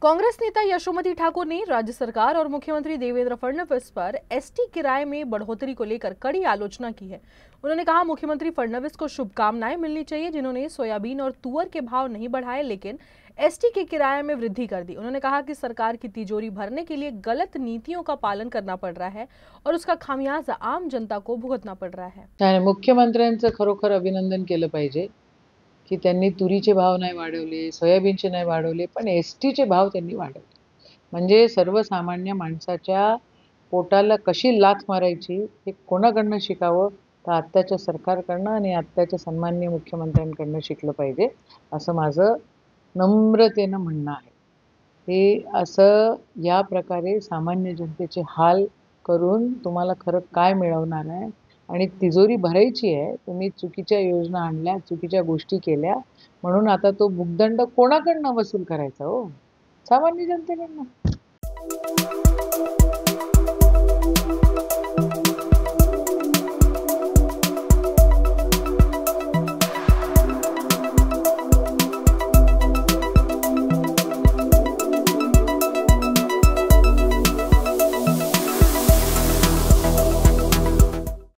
कांग्रेस नेता यशोमती ठाकुर ने राज्य सरकार और मुख्यमंत्री देवेंद्र फडणवीस पर एसटी किराए में बढ़ोतरी को लेकर कड़ी आलोचना की है। उन्होंने कहा, मुख्यमंत्री फडणवीस को शुभकामनाएं मिलनी चाहिए जिन्होंने सोयाबीन और तुअर के भाव नहीं बढ़ाए लेकिन एसटी के किराए में वृद्धि कर दी। उन्होंने कहा कि सरकार की तिजोरी भरने के लिए गलत नीतियों का पालन करना पड़ रहा है और उसका खामियाजा आम जनता को भुगतना पड़ रहा है। मुख्यमंत्र्यांचं खरोखर अभिनंदन केलं पाहिजे की त्यांनी तुरीचे भाव नाही वाढवले, सोयाबीनचे नाही वाढवले, पण एसटीचे भाव त्यांनी वाढवले. म्हणजे सर्वसामान्य माणसाच्या पोटाला कशी लाथ मारायची हे कोणाकडनं शिकावं, तर आत्ताच्या सरकारकडनं आणि आत्ताच्या सन्माननीय मुख्यमंत्र्यांकडनं शिकलं पाहिजे, असं माझं नम्रतेनं म्हणणं आहे. हे असं या प्रकारे सामान्य जनतेचे हाल करून तुम्हाला खरं काय मिळवणार आहे आणि तिजोरी भरायची आहे. तुम्ही चुकीच्या योजना आणल्या, चुकीच्या गोष्टी केल्या, म्हणून आता तो भुगदंड कोणाकडनं वसूल करायचा हो? सामान्य जनतेकडनं.